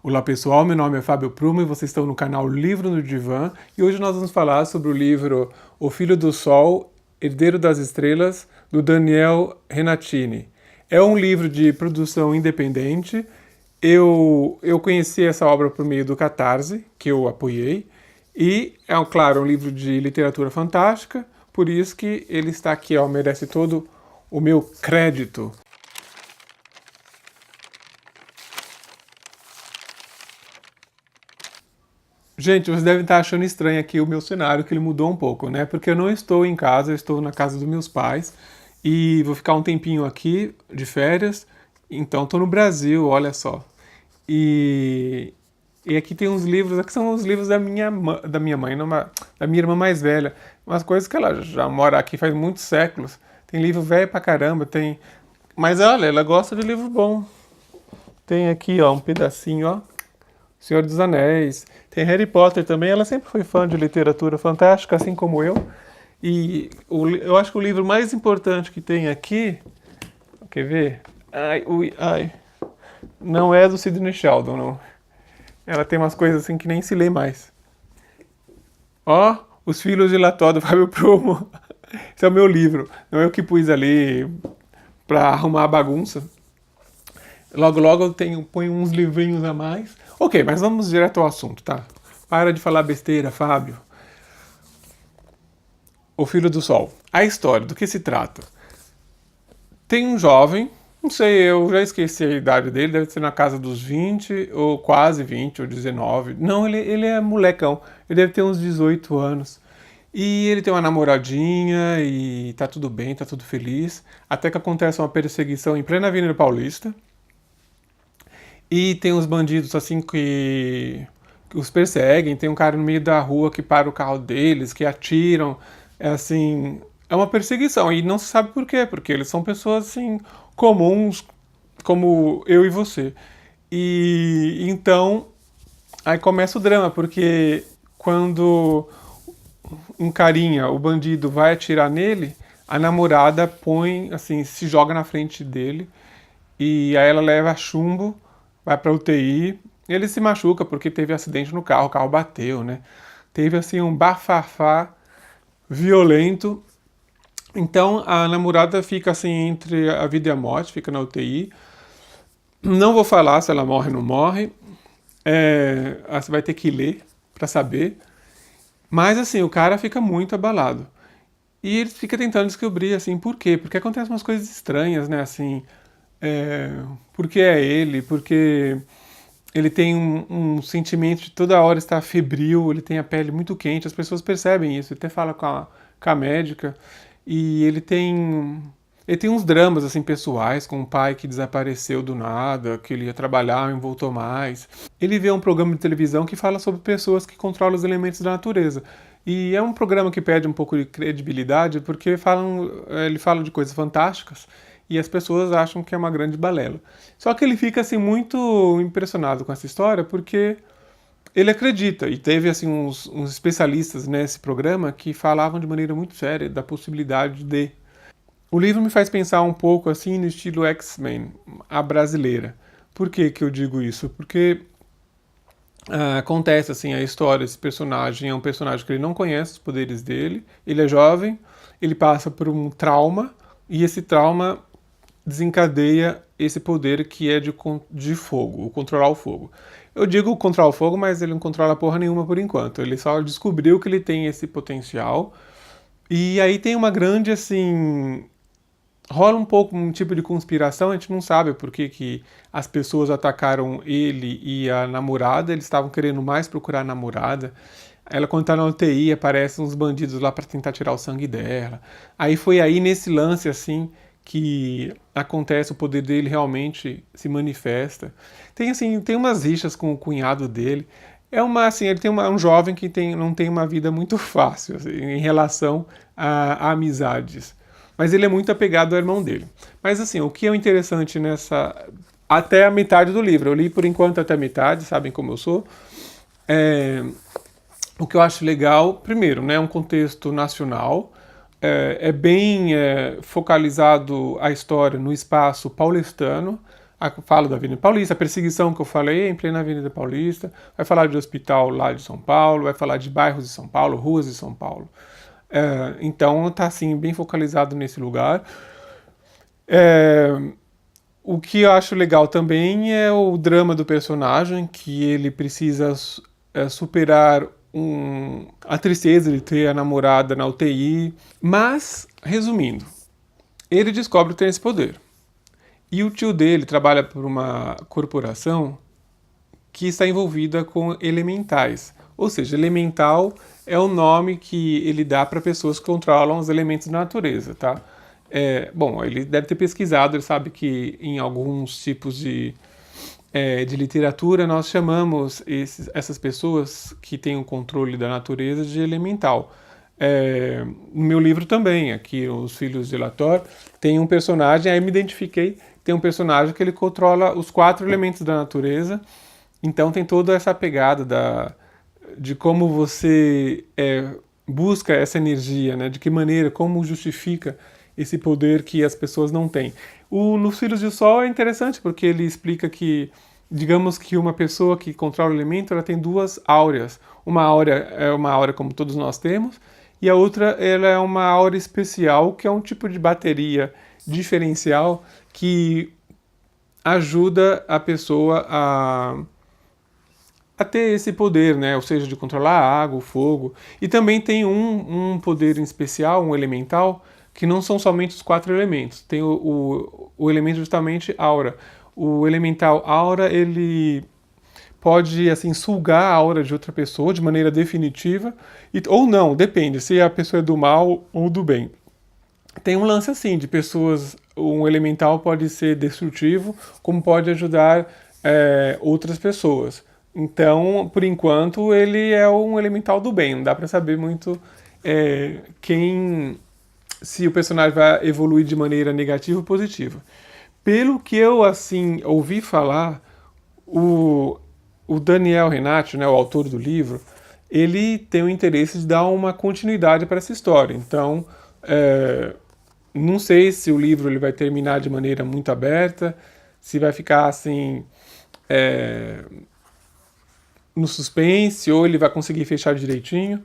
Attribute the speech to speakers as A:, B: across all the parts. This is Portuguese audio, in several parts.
A: Olá pessoal, meu nome é Fábio Pruma e vocês estão no canal Livro no Divã e hoje nós vamos falar sobre o livro O Filho do Sol, Herdeiro das Estrelas, do Daniel Renatini. É um livro de produção independente. Eu conheci essa obra por meio do Catarse, que eu apoiei, e é, claro, um livro de literatura fantástica, por isso que ele está aqui, ó, merece todo o meu crédito. Gente, vocês devem estar achando estranho aqui o meu cenário, que ele mudou um pouco, né? Porque eu não estou em casa, eu estou na casa dos meus pais e vou ficar um tempinho aqui de férias. Então, estou no Brasil, olha só. E, e aqui tem uns livros, aqui são os livros da minha mãe, da minha irmã mais velha. Umas coisas que ela já mora aqui faz muitos séculos. Tem livro velho pra caramba, tem... Mas olha, ela gosta de livro bom. Tem aqui, ó, um pedacinho, ó. Senhor dos Anéis. Tem Harry Potter também. Ela sempre foi fã de literatura fantástica, assim como eu. E eu acho que o livro mais importante que tem aqui... Quer ver? Ai, ui, ai. Não é do Sidney Sheldon, não. Ela tem umas coisas assim que nem se lê mais. Ó, Os Filhos de Lató, do Fábio Prumo. Esse é o meu livro. Não é eu que pus ali pra arrumar a bagunça. Logo, logo eu ponho uns livrinhos a mais. Ok, mas vamos direto ao assunto, tá? Para de falar besteira, Fábio. O Filho do Sol. A história, do que se trata? Tem um jovem, não sei, eu já esqueci a idade dele, deve ser na casa dos 20, ou quase 20, ou 19. Não, ele é molecão, ele deve ter uns 18 anos. E ele tem uma namoradinha e tá tudo bem, tá tudo feliz. Até que acontece uma perseguição em plena Avenida Paulista. E tem uns bandidos assim que os perseguem, tem um cara no meio da rua que para o carro deles, que atiram, é assim, é uma perseguição e não se sabe por quê, porque eles são pessoas assim comuns como eu e você. E então aí começa o drama, porque quando um carinha, o bandido vai atirar nele, a namorada põe assim, se joga na frente dele e aí ela leva chumbo, vai pra UTI, ele se machuca porque teve acidente no carro, o carro bateu, né? Teve assim um bafafá violento. Então a namorada fica assim entre a vida e a morte, fica na UTI. Não vou falar se ela morre ou não morre. Você vai ter que ler pra saber. Mas assim, o cara fica muito abalado. E ele fica tentando descobrir assim, por quê? Porque acontecem umas coisas estranhas, né? Assim, porque é ele, porque ele tem um sentimento de toda hora estar febril, ele tem a pele muito quente, as pessoas percebem isso, ele até fala com a médica, e ele tem uns dramas assim pessoais, com um pai que desapareceu do nada, que ele ia trabalhar e não voltou mais. Ele vê um programa de televisão que fala sobre pessoas que controlam os elementos da natureza. E é um programa que pede um pouco de credibilidade, porque ele fala de coisas fantásticas, e as pessoas acham que é uma grande balela. Só que ele fica assim muito impressionado com essa história porque ele acredita, e teve assim uns especialistas nesse programa que falavam de maneira muito séria da possibilidade de... O livro me faz pensar um pouco assim no estilo X-Men, a brasileira. Por que que eu digo isso? Porque acontece assim a história, esse personagem é um personagem que ele não conhece os poderes dele, ele é jovem, ele passa por um trauma, e esse trauma desencadeia esse poder que é de fogo, o controlar o fogo. Eu digo controlar o fogo, mas ele não controla porra nenhuma por enquanto. Ele só descobriu que ele tem esse potencial. E aí tem uma grande, assim... Rola um pouco um tipo de conspiração, a gente não sabe por que as pessoas atacaram ele e a namorada, eles estavam querendo mais procurar a namorada. Ela, quando tá na UTI, aparecem uns bandidos lá para tentar tirar o sangue dela. Aí foi aí nesse lance, assim, que acontece, o poder dele realmente se manifesta. Tem umas rixas com o cunhado dele. Ele tem um jovem que não tem uma vida muito fácil assim, em relação a amizades. Mas ele é muito apegado ao irmão dele. Mas assim, o que é interessante até a metade do livro, eu li por enquanto até a metade, sabem como eu sou. O que eu acho legal, primeiro, né, um contexto nacional, é bem focalizado a história no espaço paulistano, Fala da Avenida Paulista, a perseguição que eu falei em plena Avenida Paulista, vai falar de hospital lá de São Paulo, vai falar de bairros de São Paulo, ruas de São Paulo. Então tá assim, bem focalizado nesse lugar. É, o que eu acho legal também é o drama do personagem, que ele precisa superar a tristeza de ter a namorada na UTI. Mas, resumindo, ele descobre que tem esse poder. E o tio dele trabalha por uma corporação que está envolvida com elementais. Ou seja, elemental é o nome que ele dá para pessoas que controlam os elementos da natureza, tá? Bom, ele deve ter pesquisado, ele sabe que em alguns tipos de literatura nós chamamos essas pessoas que têm o controle da natureza de elemental. No meu livro também, aqui, Os Filhos de Lator, tem um personagem, aí me identifiquei, tem um personagem que ele controla os 4 elementos da natureza, então tem toda essa pegada de como você busca essa energia, né? De que maneira, como justifica esse poder que as pessoas não têm. Nos Filhos do Sol é interessante porque ele explica que, digamos que uma pessoa que controla o elemento, ela tem 2 áureas. Uma áurea é uma áurea como todos nós temos, e a outra ela é uma áurea especial, que é um tipo de bateria diferencial que ajuda a pessoa a ter esse poder, né? Ou seja, de controlar a água, o fogo. E também tem um poder em especial, um elemental, que não são somente os 4 elementos. Tem o elemento justamente aura. O elemental aura, ele pode assim sugar a aura de outra pessoa de maneira definitiva, ou não, depende se a pessoa é do mal ou do bem. Tem um lance assim, de pessoas, um elemental pode ser destrutivo, como pode ajudar outras pessoas. Então, por enquanto, ele é um elemental do bem, não dá pra saber muito se o personagem vai evoluir de maneira negativa ou positiva. Pelo que eu, assim, ouvi falar, o Daniel Renati, né, o autor do livro, ele tem o interesse de dar uma continuidade para essa história. Então, não sei se o livro ele vai terminar de maneira muito aberta, se vai ficar assim no suspense, ou ele vai conseguir fechar direitinho.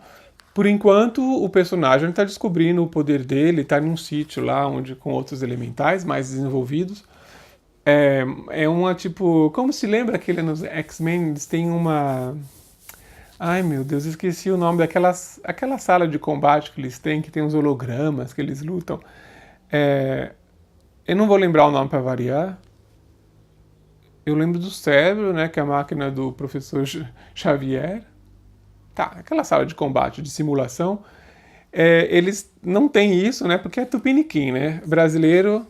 A: Por enquanto, o personagem está descobrindo o poder dele, está num sítio lá onde com outros elementais mais desenvolvidos. É uma tipo. Como se lembra aquele nos X-Men? Eles têm uma. Ai meu Deus, esqueci o nome aquela sala de combate que eles têm, que tem os hologramas que eles lutam. Eu não vou lembrar o nome para variar. Eu lembro do cérebro, né, que é a máquina do professor Xavier. Tá, aquela sala de combate, de simulação. Eles não têm isso, né, porque é tupiniquim, né? Brasileiro,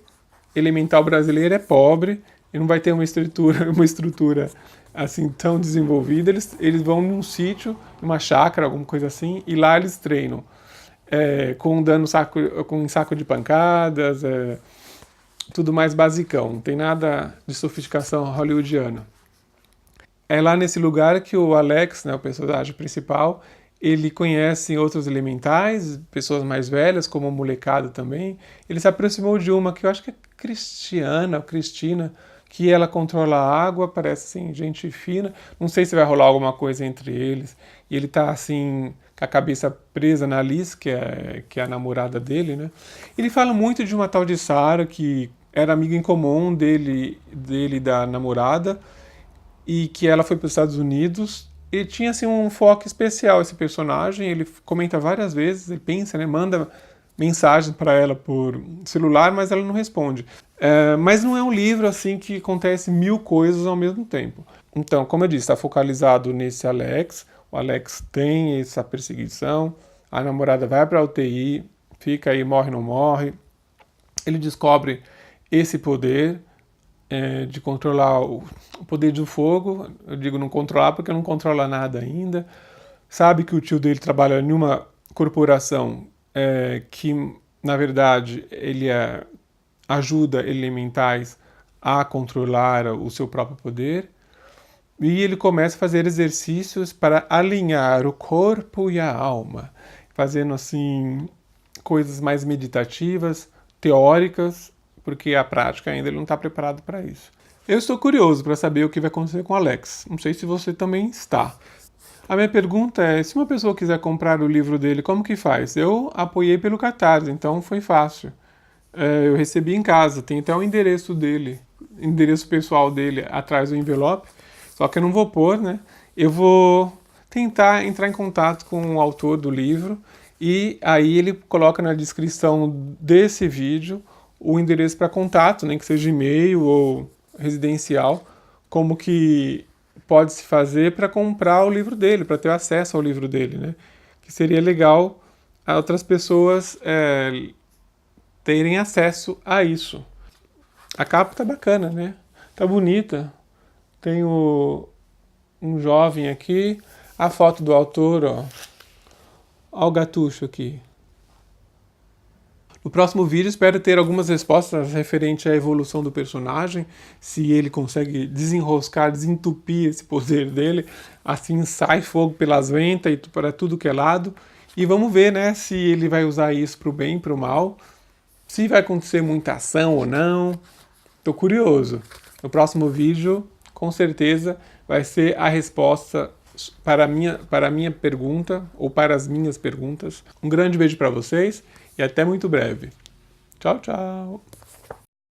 A: elemental brasileiro é pobre e não vai ter uma estrutura assim tão desenvolvida. Eles vão num sítio, numa chácara, alguma coisa assim, e lá eles treinam. Com saco de pancadas, tudo mais basicão, não tem nada de sofisticação hollywoodiana. É lá nesse lugar que o Alex, né, o personagem principal, ele conhece outros elementais, pessoas mais velhas, como a molecada também. Ele se aproximou de uma que eu acho que é Cristiana, ou Cristina, que ela controla a água, parece assim, gente fina. Não sei se vai rolar alguma coisa entre eles. E ele tá assim, com a cabeça presa na Liz, que é a namorada dele, né? Ele fala muito de uma tal de Sarah, que era amiga em comum dele e da namorada, e que ela foi para os Estados Unidos. E tinha assim um foco especial esse personagem. Ele comenta várias vezes, ele pensa, né, manda mensagem para ela por celular, mas ela não responde. Mas não é um livro assim que acontece 1000 coisas ao mesmo tempo. Então, como eu disse, está focalizado nesse Alex. O Alex tem essa perseguição, a namorada vai para a UTI, fica aí, morre não morre. Ele descobre esse poder de controlar o poder do fogo. Eu digo não controlar porque não controla nada ainda. Sabe que o tio dele trabalha em uma corporação que, na verdade, ele ajuda elementais a controlar o seu próprio poder. E ele começa a fazer exercícios para alinhar o corpo e a alma, fazendo assim coisas mais meditativas, teóricas, porque a prática ainda ele não está preparado para isso. Eu estou curioso para saber o que vai acontecer com o Alex. Não sei se você também está. A minha pergunta é, se uma pessoa quiser comprar o livro dele, como que faz? Eu apoiei pelo Catarse, então foi fácil. Eu recebi em casa, tem até o endereço dele, endereço pessoal dele atrás do envelope, só que eu não vou pôr, né? Eu vou tentar entrar em contato com o autor do livro e aí ele coloca na descrição desse vídeo o endereço para contato, nem que seja e-mail ou residencial, como que pode se fazer para comprar o livro dele, para ter acesso ao livro dele, né? Que seria legal outras pessoas terem acesso a isso. A capa tá bacana, né? Tá bonita. Tem um jovem aqui, a foto do autor, ó. Ó o gatucho aqui. No próximo vídeo espero ter algumas respostas referente à evolução do personagem, se ele consegue desenroscar, desentupir esse poder dele, assim sai fogo pelas ventas e para tudo que é lado. E vamos ver, né, se ele vai usar isso para o bem, para o mal, se vai acontecer muita ação ou não. Tô curioso. No próximo vídeo, com certeza, vai ser a resposta para a minha pergunta, ou para as minhas perguntas. Um grande beijo para vocês e até muito breve. Tchau, tchau!